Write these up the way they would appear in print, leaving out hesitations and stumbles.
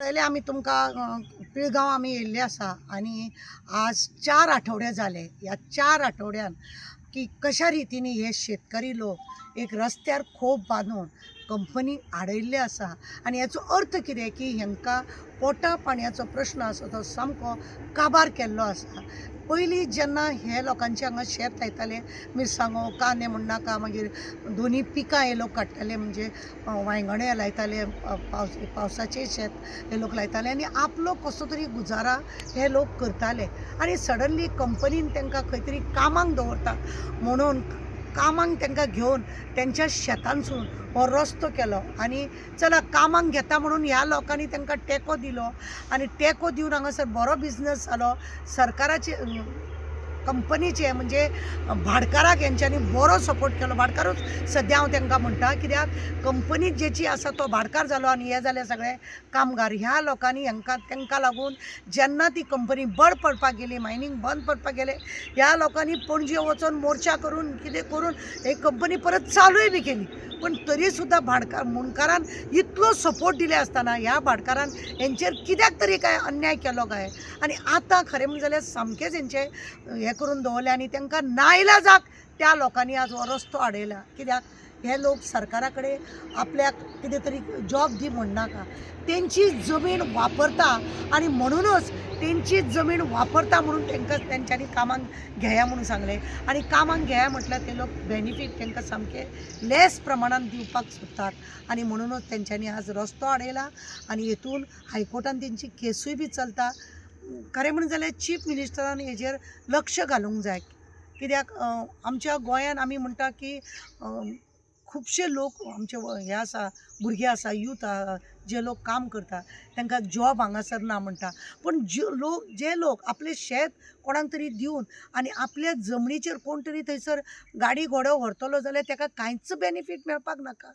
पहिले आम्ही तुमकां पिळगांव आम्ही येयल्ले आसा आणि आज 4 आठवडे झाले. या 4 आठवड्यान की कशा रितीने हे शेतकरी लोक एक रस्त्यार खोप बांदून कंपनी आडयल्ले आसा आणि याचो अर्थ कितें की हांकां पोटा पाणयाचो प्रश्न आसा तो सामको काबार केल्लो आसा. पयलीं जेन्ना हे लोकांचे हांगा शेत लायताले, मिरसांगो कांदे म्हण नाका, मागीर दोनी पिकां हे लोक काडटाले, म्हणजे वांयगणे लायताले, पावसाचें शेत हे लोक लायताले आनी आपलो कसो तरी गुजारा हे लोक करताले. आनी सडनली कंपनीन तांकां खंय तरी कामाक दवरता म्हणून कामांक तांकां घेवन तेंच्या शेतांसून हो रस्तो केलो आनी चला कामाक घेता म्हणून ह्या लोकांनी तांकां टेको दिलो आनी टेको दिवन हांगासर बरो बिझनस जालो. सरकाराचे कंपनीचे म्हणजे भाडकाराक हेंच्यांनी बरो सपोर्ट केलो. भाडकारूच सद्या हांव तांकां म्हणटा, कित्याक कंपनी जेची आसा तो भाडकार जालो आनी हे जाले सगळे कामगार. ह्या लोकांनी तांकां लागून जेन्ना ती कंपनी बंद पडपाक गेली, मायनींग बंद पडपाक गेले, ह्या लोकांनी पणजे वचून मोर्चा करून कितें करून एक कंपनी परत चालूय बी केली. पण तरी सुद्दां भाडकार मुणकारान इतलो सपोर्ट दिले आसतना ह्या भाडकारान हेंचेर कित्याक तरी काय अन्याय केलो काय. आनी आतां खरें म्हणजे जाल्यार सामकेंच हेंचे हे करून दवरले आनी तांकां नाइलाजाक त्या लोकांनी आज हो रस्तो आडयला. कित्याक हे लोक सरकारा कडेन आपल्याक कितें तरी जॉब दी म्हणनाका, तेंची जमीन वापरता आनी म्हणूनच तेंची जमीन वापरता म्हणून तेंच्यांनी कामाक घेया म्हणून सांगलें. आनी कामाक घेया म्हटल्यार ते लोक बेनिफीट तांकां सामके लेस प्रमाणात दिवपाक सोदतात आनी म्हणूनच तेंच्यांनी आज रस्तो आडयला आनी हेतून हायकोर्टान तेंची केसूय बी चलता. खरें म्हणून जाल्यार चीफ मिनिस्टरान हेजेर लक्ष घालूंक जाय. कित्याक आमच्या गोंयान आमी म्हणटा की खुबशे लोक आमचे हे आसा, भुरगे आसा, यूथ जे लोक काम करता तांकां जॉब हांगासर ना म्हणटा. पण जे लोक आपले शेत कोणाक तरी दिवन आनी आपल्या जमनीचेर कोण तरी थंयसर गाडी घोडो व्हरतलो जाल्यार ताका कांयच बेनिफीट मेळपाक नाका.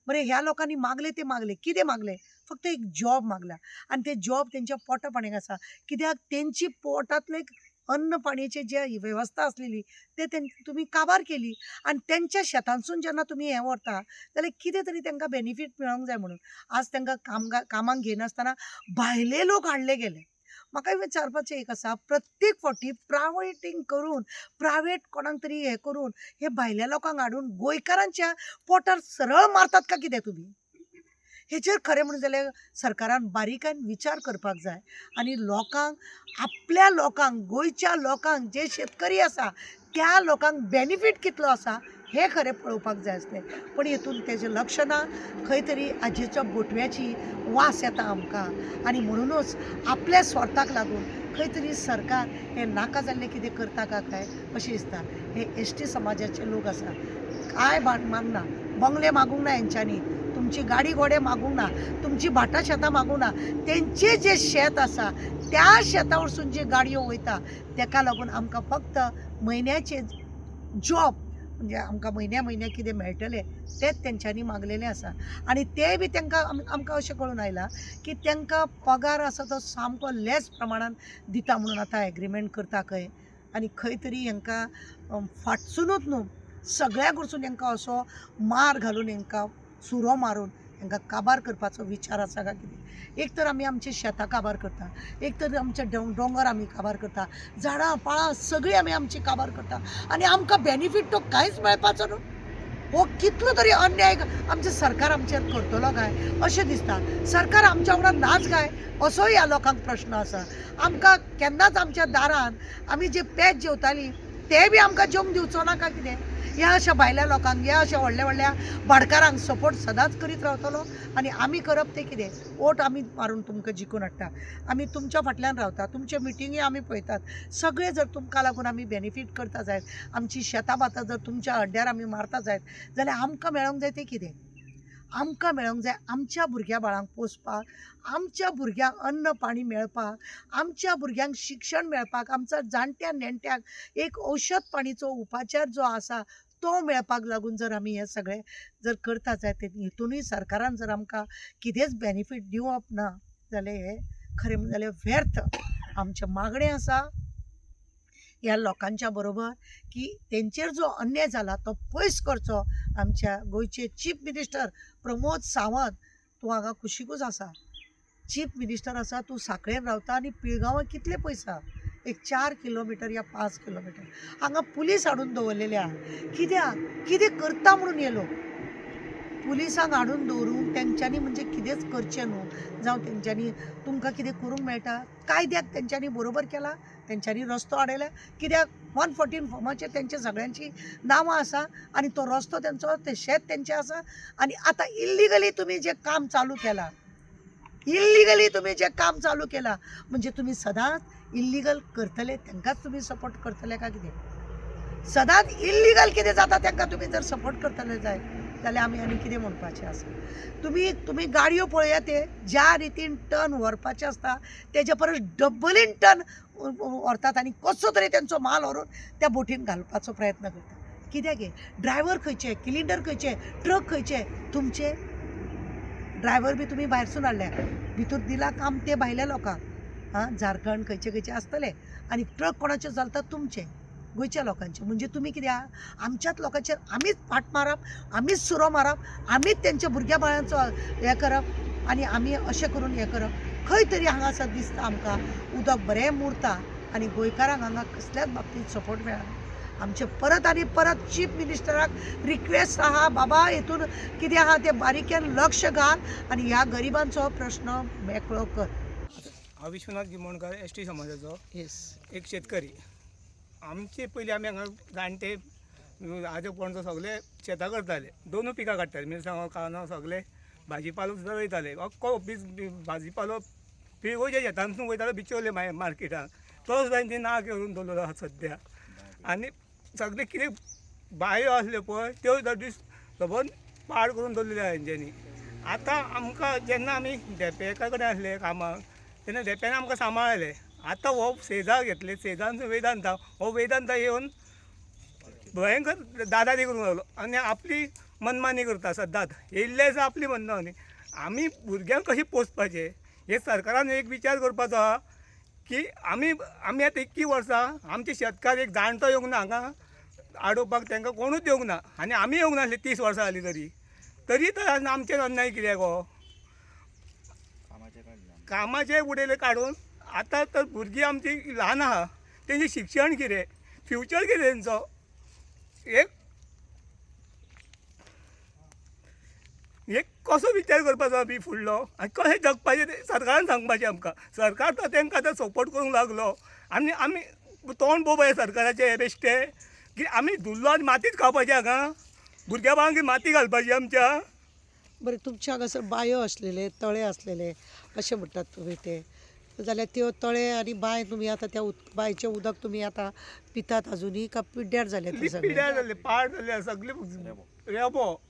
बरें, ह्या लोकांनी मागले ते मागले, कितें मागले? फक्त एक जॉब मागला आनी ते जॉब तेंच्या पोटा पाणयाक आसा. कित्याक तेंची पोटांतले अन्न पाणीची जी वेवस्था आसलेली ते तुमी काबार केली आनी तेंच्या शेतांसून जेन्ना तुमी हें व्हरता जाल्यार कितें तरी तांकां बेनिफीट मेळोंक जाय म्हणून आज तांकां कामाक घेयनासतना भायले लोक हाडले गेले. म्हाका विचारपाचें एक आसा, प्रत्येक फावटी प्रायवेट कोणाक तरी हें करून हे भायल्या लोकांक हाडून गोंयकारांच्या पोटार सरळ मारतात का कितें तुमी? हेचेर खरें म्हणून जाल्यार सरकारान बारीकायेन विचार करपाक जाय आनी लोकांक, आपल्या लोकांक, गोंयच्या लोकांक, जे शेतकरी आसा त्या लोकांक बेनिफीट कितलो आसा हे खरें पळोवपाक जाय आसलें. पण हेतून तेजें लक्ष ना. खंय तरी आजेच्या बोटव्याची वास येता आमकां आनी म्हणूनच आपल्या स्वार्थाक लागून खंय तरी सरकार हे नाका जाल्लें कितें करता काय अशें दिसता. हे एसटी समाजाचे लोक आसा, काय मागना, बंगले मागूंक ना हेंच्यांनी, तुमची गाडी घोडे मागूंक ना, तुमची भाटां शेतां मागूंक ना. तेंचे जे शेत आसा त्या शेता वरसून जे गाडयो वयता ताका लागून आमकां फक्त म्हयन्याचे जॉब, म्हणजे आमकां म्हयन्या कितें मेळटलें तेच तेंच्यांनी मागलेलें आसा. आनी ते बी तांकां आमकां अशें कळून आयलां की तांकां पगार आसा तो सामको लेस प्रमाणान दिता म्हणून आतां एग्रीमेंट करता खंय. आनी खंय तरी हांकां फाटसूनच न्हू, सगळ्याक कडसून हांकां असो मार घालून, हांकां सुरो मारून हांकां काबार करपाचो विचार आसा काय कितें? एक तर आमी आमची शेतां काबार करता, एक तर आमचे दोंगर आमी काबार करता, झाडां पाळां सगळीं आमी आमची काबार करता आनी आमकां बेनिफीट तो कांयच मेळपाचो न्हू. हो कितलो तरी अन्याय आमचे सरकार आमचेर करतलो काय अशें दिसता. सरकार आमच्या वांगडा नाच काय असोय ह्या लोकांक प्रश्न आसा. आमकां केन्नाच आमच्या दारान आमी जे पेज जेवतालीं ते बी आमकां जेवंक दिवचो ना काय कितें? ह्या अशा भायल्या लोकांक, ह्या अशा व्हडल्या भाडकारांक सपोर्ट सदांच करीत रावतलो आनी आमी करप तें कितें? वोट आमी मारून तुमकां जिखून हाडटा, आमी तुमच्या फाटल्यान रावता, तुमचे मिटिंगी आमी पळयतात. सगळे जर तुमकां लागून आमी बेनिफीट करता जायत, आमची शेतां बातां जर तुमच्या हड्ड्यार आमी मारता जायत जाल्यार आमकां मेळोंक जाय तें कितें? आमकां मेळोंक जाय आमच्या भुरग्या बाळांक पोसपाक, आमच्या भुरग्यांक अन्न पाणी मेळपाक, आमच्या भुरग्यांक शिक्षण मेळपाक, आमच्या जाणट्या नेणट्यांक एक औषध पाणीचो उपचार जो आसा तो मेळपाक लागून जर आमी हे सगळे जर करता जायत, हितूनय सरकारान जर आमकां कितेंच बेनिफीट दिवप ना जाल्यार हे खरें म्हणलें जाल्यार व्यर्थ आमचें मागणें आसा ह्या लोकांच्या बरोबर की तेंचेर जो अन्याय जाला तो पयस करचो. आमच्या गोंयचे चीफ मिनिस्टर प्रमोद सावंत, तूं हांगा कुशीकूच आसा. चीफ मिनिस्टर आसा तूं सांखळेन रावता आनी पिळगांवां कितले पयस आहा? एक 4 किलोमिटर या 5 किलोमिटर हांगा पुलीस हाडून दवरलेले आहा. कित्याक? कितें करता म्हणून हे लोक पुलिसांक हाडून दवरूंक तेंच्यांनी म्हणजे कितेंच करचें न्हू जावं तेंच्यांनी तुमकां कितें करूंक मेळटा. कायद्याक तेंच्यांनी बरोबर केला, तेंच्यांनी रस्तो हाडयला. कित्याक 114 फॉर्माचेर तेंचे सगळ्यांची नांवां आसा आनी तो रस्तो तेंचो, ते शेत तेंचें आसा. आनी आतां इल्लिगली तुमी जें काम चालू केलां, म्हणजे तुमी सदांच इल्लिगल करतले तेंकांच तुमी सपोर्ट करतले काय कितें? सदांच इल्लिगल कितें जाता तेंकां तुमी जर सपोर्ट करतले जाल्यार आमी आनी कितें म्हणपाचें आसा? तुमी गाडयो पळया, ते ज्या रितीन टन व्हरपाचें आसता तेजे परस डब्बलीन टन व्हरतात आनी कसो तरी तेंचो माल व्हरून त्या बोटीन घालपाचो प्रयत्न करतात. कित्याक? ड्रायव्हर खंयचे, किलिंडर खंयचे, ट्रक खंयचे? तुमचे ड्रायव्हर बी तुमी भायरसून हाडल्या, भितूर दिला काम ते भायल्या लोकांक. झारखंड खंयचे असतले आनी ट्रक कोणाचे चलतात? तुमचे गोंयच्या लोकांचे. म्हणजे तुमी कित्याक आमच्याच लोकांचेर आमीच फाट मारप, आमीच सुरो मारप, आमीच तेंच्या भुरग्या बाळांचो हें करप आनी आमी अशें करून हें करप. खंय तरी हांगासर दिसता आमकां उदक बरें मुरता आनी गोंयकारांक हांगा कसल्याच बाबतींत सपोर्ट मेळना. आमचे परत आनी परत चीफ मिनिस्टराक रिक्वेस्ट आहा, बाबा हेतून कितें आहा तें बारीकेन लक्ष घाल आनी ह्या गरिबांचो प्रश्न मेकळो कर. हांव विश्वनाथ गिमोणकार ST समाजाचो एक शेतकरी. आमचे पयलीं आमी हांगा जाणटे आजो पणजो सगळे शेतां करताले, दोनूय पिकां काडटाले, मिरसांगो, कांदो सगळे, भाजीपालो सुद्दां रोयताले. अख्खो भाजीपालो पिळगोच्या शेतांतून वयतालो बिचोले मार्केटाक. तो सुद्दां तेंची ना करून दवरलेलो आहा सद्या. आनी सगळे कितें बांयो आसल्यो पळय त्यो सुद्दां दीस सबंद पाड करून दवरलेल्यो आहा तेंच्यांनी. आतां आमकां जेन्ना आमी डेपेका कडेन आसले कामाक तेन्ना डेप्यान आमकां सांबाळले. आतां हो सेजा घेतले, सेजानसून वेदांता, हो वेदांता येवन भयंकर दादादी करूंक लागलो आनी आपली मनमानी करता सदांच. येयल्ले दिसा आपली मनमानी. आमी भुरग्यांक कशें पोसपाचें हे सरकारान एक विचार करपाचो आहा की आमी आतां 21 वर्सां आमचे शेतकार एक जाणटो येवंक ना हांगा आडोवपाक, तांकां कोणूच येवंक ना आनी आमी येवंक नासले 30 वर्सां जालीं तरी तर आमचेर अन्याय कित्याक हो? कामाचे उडयले काडून. आतां तर भुरगीं आमची ल्हान आहा, तेंचें शिक्षण कितें, फ्युचर कितें तेंचो? एक कसो विचार करपाचो आमी फुडलो आनी कशें जगपाचें तें सरकारान सांगपाचें आमकां. सरकार तो तेंकां आतां सपोर्ट करूंक लागलो आनी आमी तोंड पळोवपाचें सरकाराचें हे बेश्टें की आमी धुल्लो आनी मातीच खावपाचें हांगा, भुरग्या बाळांक माती घालपाची आमच्या. बरें, तुमचे हांगासर बांयो आसलेले, तळे आसलेले अशें म्हणटात तुमी ते, जाल्यार त्यो तळे आनी बांय तुमी आतां त्या बांयचें उदक तुमी आतां पितात अजुनी काय पिड्ड्यार जाले ते सगळे? पिड्ड्यार जाले, पाड जाले सगळे रेबो.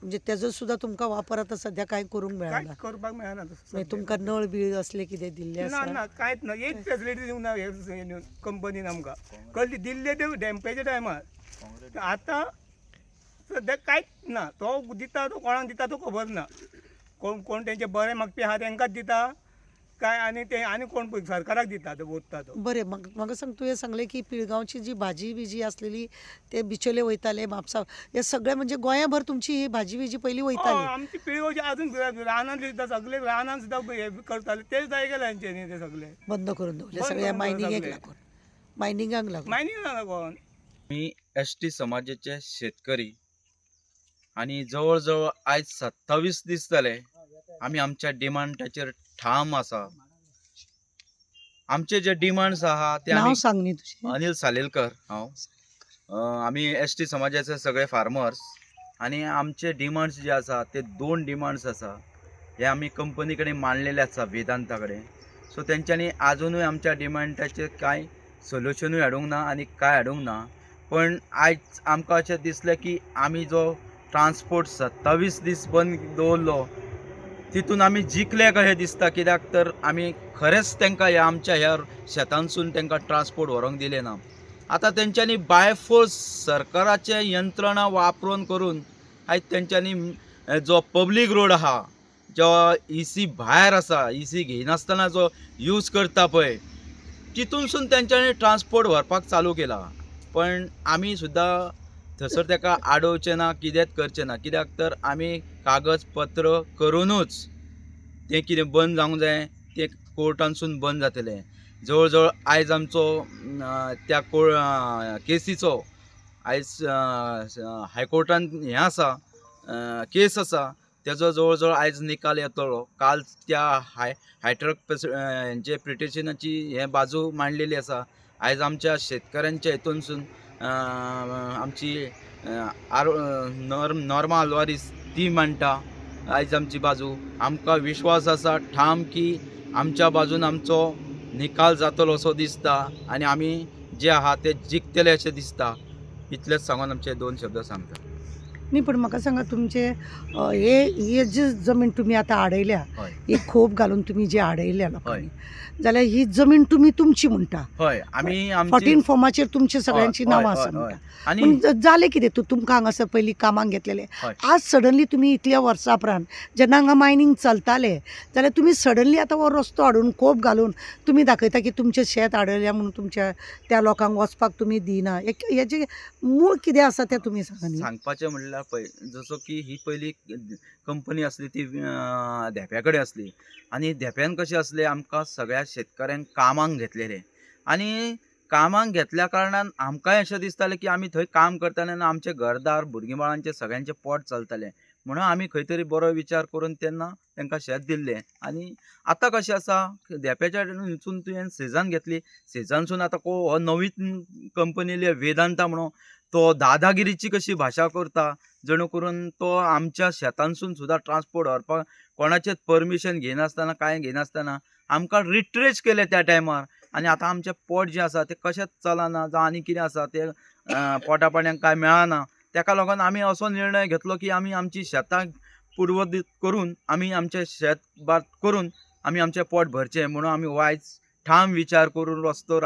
म्हणजे तेजो सुद्दां तुमकां वापर आतां सद्या कांय करूंक मेळना? कांयच करपाक मेळना. मागीर तुमकां नळ बी असले कितें दिल्ले ना आसा? ना कांयच ना. एक फेसिलिटी दिवंक ना हे कंपनीन आमकां. कसली दिल्ले ते डॅम्पेच्या टायमार. आतां सद्या कांयच ना. तो दिता, तो कोणाक दिता तो खबर ना. कोण तेंचे बरे मागपी आहा तेंकांच दिता काय आनी ते आनी कोण सरकाराक दिता तो ओतता तो. बरें, म्हाका सांग, तुवें सांगलें की पिळगांवची जी भाजी बिजी आसलेली ते बिचोले वयताले, म्हापसा, हे सगळे म्हणजे गोंयभर तुमची ही भाजी बिजी पयलीं वयताली? आमची पिळगोवची अजून रानांतली सुद्दां सगळे रानांत सुद्दां हे करताले ते सुद्दां गेले हेंच्यांनी ते सगळे बंद करून दवरले सगळ्या मायनिंगाक लागून. मायनिंगाक लागून. मी ST समाजाचे शेतकरी आणि जवळ आयज 27 दीस जाले आमी आमच्या डिमांडाचेर ठाम आसा. आमचे जे डिमांड्स आहा ते नाव सांग न्ही तुजें? अनिल सालेलकर हांव. आमी ST समाजाचे सगळे फार्मर्स आणि आमचे डिमांड्स जे आसा ते 2 डिमांड्स आसा. हे आमी कंपनी कडेन मांडलेले आसा वेदांता कडेन. सो तेंच्यांनी आजुनूय आमच्या डिमांडाचेर कांय सोल्युशनूय हाडूंक ना आनी कांय हाडूंक ना. पण आयज आमकां अशें दिसलें की आमी जो ट्रान्सपोर्ट 27 दीस बंद दवरलो तितून आमी जिखले कशें दिसता. कित्याक तर आमी खरेंच तेंकां ह्या शेतांसून तेंकां ट्रान्सपोर्ट व्हरोंक दिले ना. आतां तेंच्यांनी बाय फोर्स सरकाराचे यंत्रणा वापरून करून आयज तेंच्यांनी जो पब्लीक रोड आहा, जो EC भायर आसा, EC घेयनासतना जो यूज करता पळय, तितूनसून तेंच्यांनी ट्रान्सपोर्ट व्हरपाक चालू केला. पण आमी सुद्दां थंयसर तेका आडोवचें ना, कितेंच करचें ना. कित्याक तर आमी कागज पत्र करूनूच तें कितें बंद जावंक जाय तें कोर्टानसून बंद जातलें. जवळ जवळ आयज आमचो त्या केसीचो आयज हायकोर्टान हें आसा, केस आसा, तेजो जवळ जवळ आयज निकाल येतलो. काल त्या हायट्रक हेंचे पिटिशनाची हे बाजू मांडलेली आसा. आयज आमच्या शेतकऱ्यांच्या हितूनसून आमची नॉर्मा आल्वारीस ती मांडटा आयज आमची बाजू. आमकां विश्वास आसा ठाम की आमच्या बाजून आमचो निकाल जातलो असो दिसता आनी आमी जे आहा ते जिखतले अशें दिसता. इतलेंच सांगून आमचे 2 शब्द सांगता. नाही, पण म्हाका सांगा, तुमचे हे जी जमीन तुम्ही आता आडयल्या, हय ही खोप घालून तुम्ही जी आडयल्या लोकांनी, जाल्यार ही जमीन तुम्ही तुमची म्हणटा. हय आमी आमची 14 फॉर्माचेर तुमची सगळ्यांची हय, नांवां हय, आसा हय, म्हणटा. आनी पण जालें कितें? तुमकां हांगासर पयलीं कामाक घेतलेले, हय. आज सडनली तुम्ही इतल्या वर्सां उपरांत जेन्ना हांगा मायनींग चलताले जाल्यार तुम्ही सडनली आतां हो रस्तो हाडून खोप घालून तुम्ही दाखयता की तुमचें शेत आडयल्या म्हणून तुमच्या त्या लोकांक वचपाक तुमी दिना. हेजें मूळ कितें आसा तें तुमी सांगा न्ही. सांगपाचें म्हणल्यार पळय, जसो की ही पयली कंपनी आसली ती धेप्या कडेन आसली आनी धेप्यान कशें आसलें, आमकां सगळ्या शेतकऱ्यांक कामाक घेतलेले आनी कामाक घेतल्या कारणान आमकांय अशें दिसतालें की आमी थंय काम करताले आनी आमचें घरदार भुरगीं बाळांचें सगळ्यांचें पोट चलतलें म्हणून आमी खंय तरी बरो विचार करून तेन्ना तांकां शेत दिल्लें. आनी आतां कशें आसा, धेप्याच्या हितून तुवें सेजान घेतली, सेजानसून आतां हो नवीन कंपनी येयली वेदांता म्हणून, तो दादागिरीची कशी भाशा करता, जणू करून तो आमच्या शेतांसून सुद्दां ट्रान्सपोर्ट व्हरपाक कोणाचेच परमिशन घेनासतना कांय घेनासतना आमकां रिट्रेच केले त्या टायमार. आनी आतां आमचें पोट जें आसा तें कशेंच चलना, जावं आनी कितें आसा तें पोटा पाणयाक कांय मेळना. तेका लागून आमी असो निर्णय घेतलो की आमी आमची शेतां पुर्वतीत करून आमी आमचें शेत भात करून आमी आमचें पोट भरचें म्हणून आमी हो आयज ठाम विचार करून रस्तो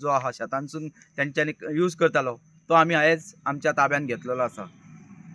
जो आहा शेतांसून तेंच्यांनी यूज करतालो तो आमी आयज आमच्या ताब्यान घेतलेलो आसा.